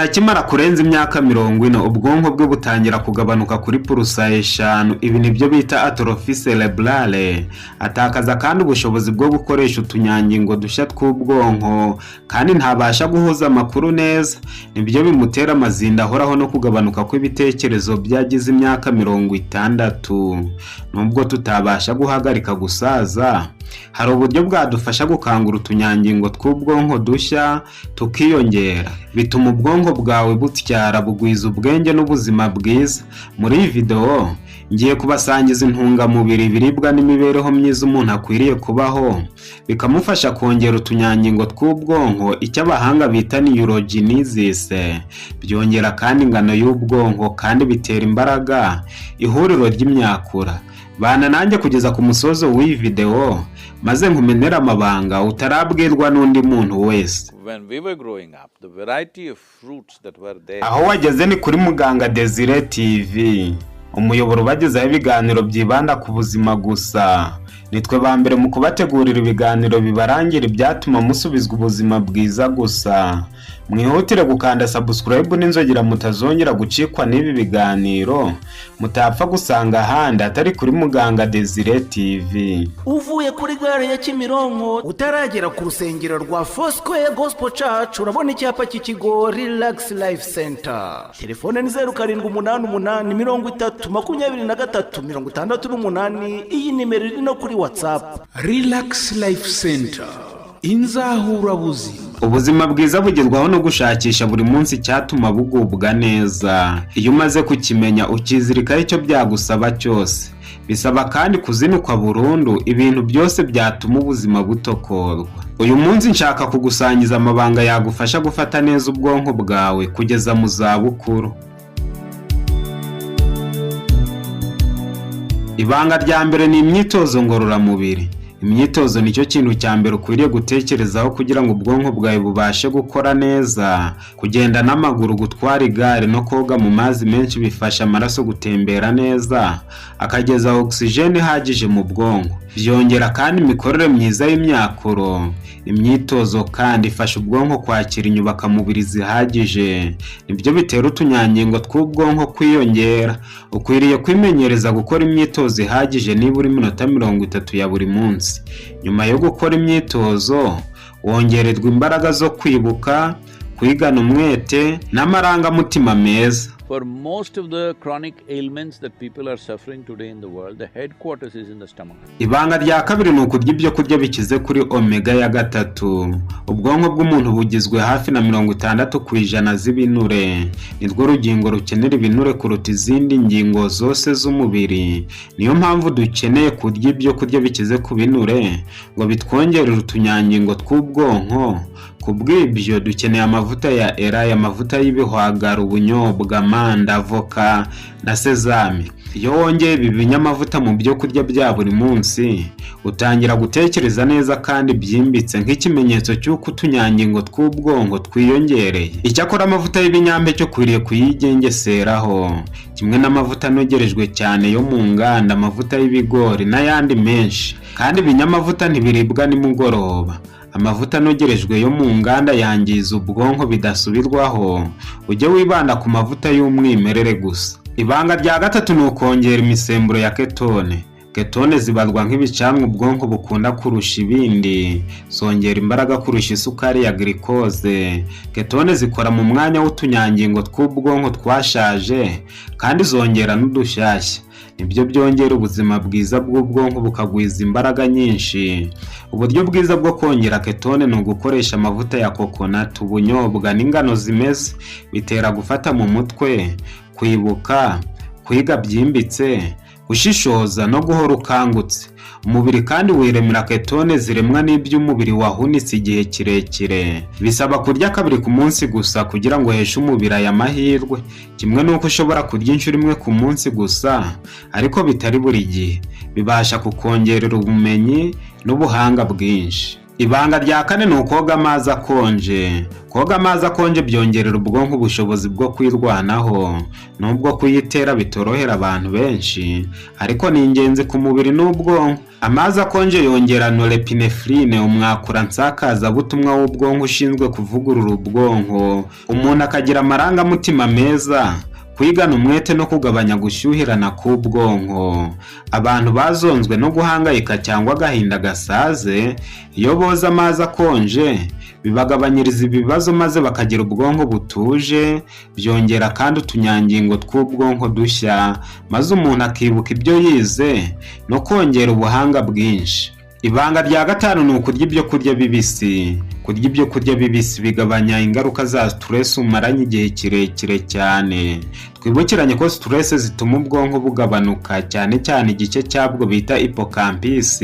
akimara kurenza imyaka 40 ubwonko bwe butangira kugabanuka kuri purusa 5. Ibi nibyo bita atrophy cerebrale. Atakaza kandi ubushobozi bwo gukoresha utunyangingo dushya tw'ubwonko kandi ntabasha guhuza amakuru neza. Nibyo bimutera amazinda ahoraho no kugabanuka kw'ibitekerezo byagize imyaka 60. Nubwo tutabasha guhagarika gusaza, hari uburyo bwadufasha gukangura utunyangingo tw'ubwonko dushya tukiyongera, bituma ubwonko bwawe butyara bugwiza ubwenge n'ubuzima bwiza. Muri iyi video ngiye kubasangiza intungamubiri biribwa n'imibereho myiza umuntu akwiriye kubaho bikamufasha kongera utunyangingo tw'ubwonko, icyo abahanga bita neurogenesis. Byongera kandi ingano y'ubwonko kandi bitera imbaraga ihuriro ry'imyakura. Bana nanjye kugeza ku musozo w'iyi video maze nkumenera amabanga utarabwirwa n'undi muntu wese. Aho wageze ni kuri Muganga Desire TV, umuyoboro bagezaho ibiganiro byibanda ku buzima gusa. Nitwe ba mbere mu kubategurira ibiganiro bibarangira ibyatuma musubizwa ubuzima bwiza gusa. Mwihutire gukanda subscribe n'inzogera mutazongera gucikwa n'ibi biganiro, mutapfa gusanga ahandi atari kuri Muganga Desire TV. Uvuye kuri gare ya Kimironko utaragera ku rusengero rwa Foursquare Gospel Church urabona icyapa cy'ikigo Relax Life Center. Telefone ni 0788302368. Iyi nimero iri no kuri WhatsApp. Relax Life Center, inzahura buzima. Ubuzima bwiza bugerwaho no gushakisha buri munsi cyatuma bugubwa neza. Iyo umaze kukimenya ukizirikaho icyo byagusaba cyose. Bisaba kandi kuzinukwa burundu ibintu byose byatuma ubuzima butokorwa. Uyu munsi nshaka kugusangiza amabanga yagufasha gufata neza ubwonko bwawe kugeza mu zabukuru. Ibanga rya mbere ni imyitozo ngororamubiri. Imyitozo nicyo kintu cya mbere ukwiriye gutekerezaho kugira ngo ubwonko bwawe bubashe gukora neza. Kugenda n'amaguru, gutwara igare no koga mu mazi menshi bifasha amaraso gutembera neza akageza oxygene ihagije mu bwonko. Byongera kandi imikorere myiza y'imyakuro. Imyitozo kandi ifasha ubwonko kwakira inyubakamubiri zihagije, nibyo bitera utunyangingo tw'ubwonko kwiyongera. Ukwiriye kwimenyereza gukora imyitozo ihagije nibura iminota 30 ya buri munsi. Nyuma yo gukora imyitozo wongererwa imbaraga zo kwibuka, kwigana umwete n'amarangamutima meza. For most of the chronic ailments that people are suffering today in the world, the headquarters is in the stomach. Ibanga rya kabiri ni ukurya ibyo kurya bikize kuri omega ya 3. Ubwonko bw'umuntu bugizwe hafi na 60% z'ibinure. Nirwo rugingo rukenera ibinure kuruta izindi ngingo zose z'umubiri. Niyo mpamvu dukeneye kurya ibyo kurya bikize ku binure ngo bitwongerere utunyangingo tw'ubwonko. Kubw'ibyo dukeneye amavuta ya elayo, amavuta y'ibihwagari, ubunyobwa, amanda, avoka na sezame. Iyo wongeye ibi binyamavuta mu byo kurya bya buri munsi utangira gutekereza neza kandi byimbitse, nk'ikimenyetso cy'uko utunyangingo tw'ubwonko twiyongereye. Icyakora amavuta y'ibinyampeke ukwiriye kuyigengeseraho, kimwe n'amavuta anogerejwe cyane yo mu nganda, amavuta y'ibigori n'ayandi menshi. Kandi ibinyamavuta ntibiribwa nimugoroba. Amavuta anogerejwe yo mu nganda yangiza ubwonko bidasubirwaho. Ujye wibanda ku mavuta y'umwimerere gusa. Ibanga rya gatatu ni ukongera imisemburo ya ketone. Ketone zibarwa nk'ibicanwa ubwonko bukunda kurusha ibindi. Zongera imbaraga kurusha isukari ya glucose. Ketone zikora mu mwanya w'utunyangingo tw'ubwonko twashaje kandi zongera n'udushyashya. Nibyo byongera ubuzima bwiza bw'ubwonko bukagwiza imbaraga nyinshi. Uburyo bwiza bwo kongera ketone ni ugukoresha amavuta ya coconut, ubunyobwa n'ingano zimeze. Bitera gufata mu mutwe, kwibuka, kwiga byimbitse, gushishoza no guhora ukangutse. Umubiri kandi wiremera ketone ziremwa n'iby'umubiri wahunitse igihe kirekire. Bisaba kurya kabiri ku munsi gusa kugira ngo heshe umubiri aya mahirwe. Kimwe nuko ushobora kurya inshuro imwe ku munsi gusa, ariko bitari buri gihe. Bibasha kukongerera ubumenyi n'ubuhanga bwinshi. Ibanga rya kane ni ukoga amazi akonje. Koga amazi akonje byongerera ubwonko ubushobozi bwo kwirwanaho, nubwo kuyitera bitorohera abantu benshi, ariko ni ingenzi ku mubiri n'ubwonko. Amazi akonje yongera norepinephrine, umwakura nsakazabutumwa w'ubwonko ushinzwe kuvugurura ubwonko, umuntu akagira amarangamutima meza, kwigana umwete no kugabanya gushyuhirana k'ubwonko. Abantu bazonzwe no guhangayika cyangwa agahinda gasaze, iyo boza amazi akonje bibagabanyiriza ibibazo maze bakagira ubwonko butuje, byongera kandi utunyangingo tw'ubwonko dushya, maze umuntu akibuka ibyo yize no kongera ubuhanga bwinshi. Ibanga rya gatanu ni ukurya ibyo kurya bibisi. Kurya ibyo kurya bibisi bigabanya ingaruka za stress umaranye igihe kirekire cyane. Twibukiranye ko stress zituma ubwonko bugabanuka, cyane cyane igice cyabwo bita hippocampus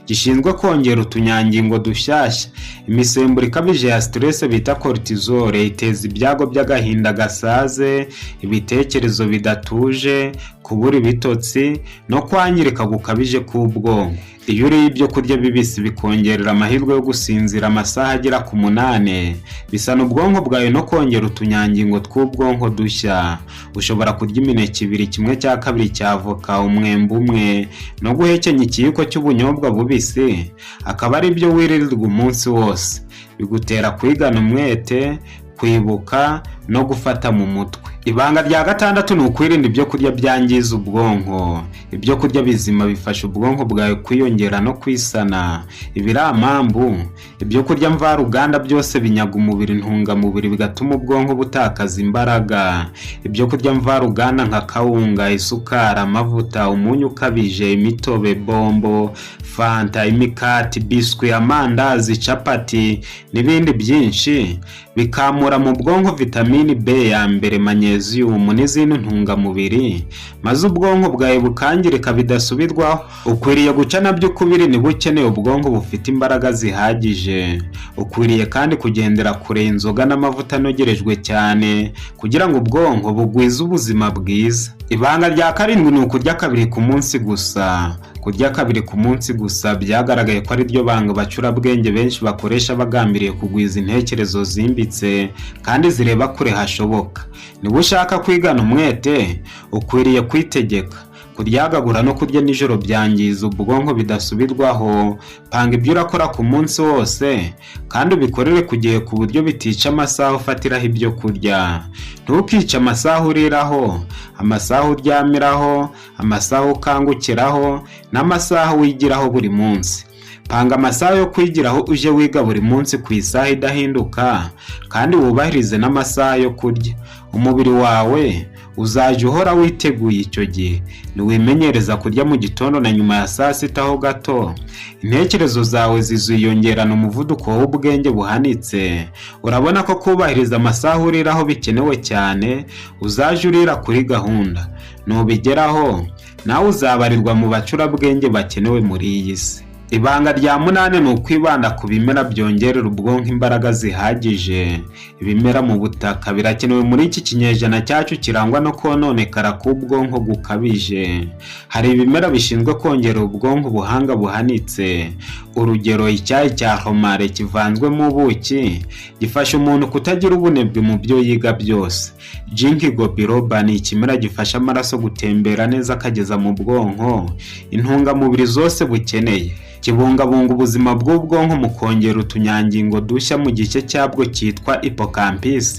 gishinzwe kongera utunyangingo dushyashya. Imisemburo ikabije ya stress bita cortisol iteza ibyago by'agahinda gasaze, ibitekerezo bidatuje, kubura ibitotsi no kwangirika gukabije k'ubwonko. Iyo uriye ibyo kurya bibisi bikongerera amahirwe yo gusinzira amasaha agera ku 8, bisana ubwonko bwawe no kongera utunyangingo tw'ubwonko dushya. Ushobora kurya imineke 2, 1/2 cya avoka, umwembe umwe, no guhekenya ikiyiko cy'ubunyobwa bubisi, akaba ari byo wirirwa umunsi wose. Bigutera kwigana umwete, kwibuka no gufata mu mutwe. Ibanga rya gatandatu ni ukwirinda ibyo kurya byangiza ubwonko. Ibyo kurya bizima bifasha ubwonko bwawe kwiyongera no kwisana. Ibiramambu, ibyo kurya mvaruganda byose binyaga umubiri intungamubiri bigatuma ubwonko butakaza imbaraga. Ibyo kurya mvaruganda nka kawunga, isukari, amavuta, umunyu ukabije, imitobe, bombo, fanta, imikati, biswi, amandazi, capati n'ibindi byinshi bikamura mu bwonko vitamini B ya mbere, magnesium n'izindi ntungamubiri, maze ubwonko bwawe bukangirika bidasubirwaho. Ukwiriye guca nabyo ukubiri niba ukeneye ubwonko bufite imbaraga zihagije. Ukwiriye kandi kugendera kure inzoga n'amavuta anogerejwe cyane kugira ngo ubwonko bugwize ubuzima bwiza. Ibanga rya karindwi ni ukurya 2 ku munsi gusa. Kurya 2 ku munsi gusa byagaragaye ko ari ryo banga abacurabwenge benshi bakoresha bagambiriye kugwiza intekerezo zimbitse kandi zireba kure hashoboka. Niba ushaka kwigana umwete, ukwiriye kwitegeka. Kuryagagura no kurya nijoro byangiza ubwonko bidasubirwaho. Panga ibyo urakora ku munsi wose kandi ubikorere ku gihe ku buryo bitica amasaha ufatiraho ibyo kurya. Ntukice amasaha uriraho, amasaha uryamiraho, amasaha ukangukiraho n'amasaha wigiraho buri munsi. Panga amasaha yo kwigiraho uje wiga buri munsi ku isaha idahinduka kandi wubahirize n'amasaha yo kurya. Umubiri wawe uzajya uhora witeguye icyo gihe. Niwimenyereza kurya mu gitondo na nyuma ya saa sita ho gato, intekerezo zawe ziziyongerana umuvuduko w'ubwenge buhanitse. Urabona ko kubahiriza amasaha uriraho bikenewe cyane. Uzajya urira kuri gahunda. Nubigeraho nawe uzabarirwa mu bacurabwenge bakenewe muri iyi si. Ibanga rya 8 ni ukwibanda ku bimera byongerera ubwonko imbaraga zihagije. Ibimera mu butaka birakenewe muri iki kinyejana cyacu kirangwa no kononekara k'ubwonko gukabije. Hari ibimera bishinzwe kongera ubwonko ubuhanga buhanitse. Urugero, icyayi cya romare kivanzwemo ubuki gifasha umuntu kutagira ubunebwe mu byo yiga byose. Ginkgo biloba ni ikimera gifasha amaraso gutembera neza akageza mu bwonko intungamubiri zose bukeneye. Kibungabunga ubuzima bw'ubwonko mu kongera utunyangingo dushya mu gice cyabwo cyitwa hippocampus.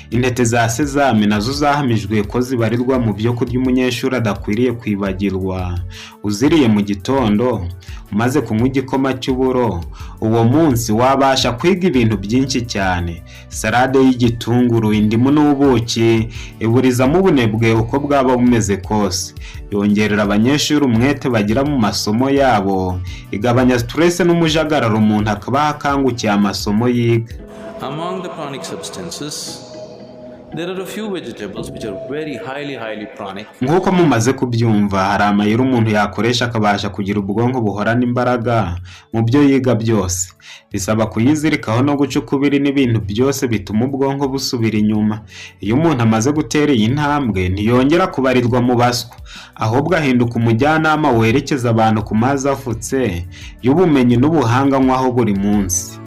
Intete za sezame nazo zahamijwe ko zibarirwa mu byo kurya umunyeshuri adakwiriye kwibagirwa. Uziriye mu gitondo umaze kunywa igikoma cy'uburo, uwo munsi wabasha kwiga ibintu byinshi cyane. Salade y'igitunguru, indimu n'ubuki iburizamo ubunebwe uko bwaba bumeze kose. Yongerera abanyeshuri umwete bagira mu masomo yabo, igabanya stress n'umujagararo umuntu akaba akangukiye amasomo yiga. Among the chronic substances, There are a few vegetables which are very highly pranic. Nk'uko mumaze kubyumva, hari amayeri umuntu yakoresha akabasha kugira ubwonko buhorana imbaraga mu byo yiga byose. Bisaba kuyizirikaho no guca ukubiri n'ibintu byose bituma ubwonko busubira inyuma. Iyo umuntu amaze gutera iyi ntambwe, ntiyongera kubarirwa mu baswa, ahubwo ahinduka umujyanama werekeza abantu ku mazi afutse y'ubumenyi n'ubuhanga nk'aho buri munsi.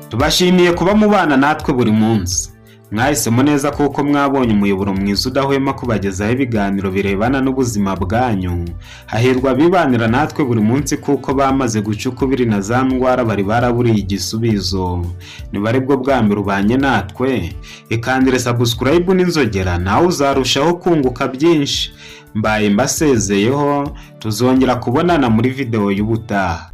Tubashimiye kuba mubana natwe buri munsi. Mwahisemo neza kuko mwabonye umuyoboro mwiza udahwema kubagezaho ibiganiro birebana n'ubuzima bwanyu. Hahirwa bibanira natwe buri munsi kuko bamaze guca ukubiri na za ndwara bari baraburiye igisubizo. Niba ari bwo bwa mbere ubanye natwe, ikandire subscribe n'inzogera, nawe uzarushaho kunguka byinshi. Mbaye mbasezeyeho, tuzongera kubonana muri video y'ubutaha.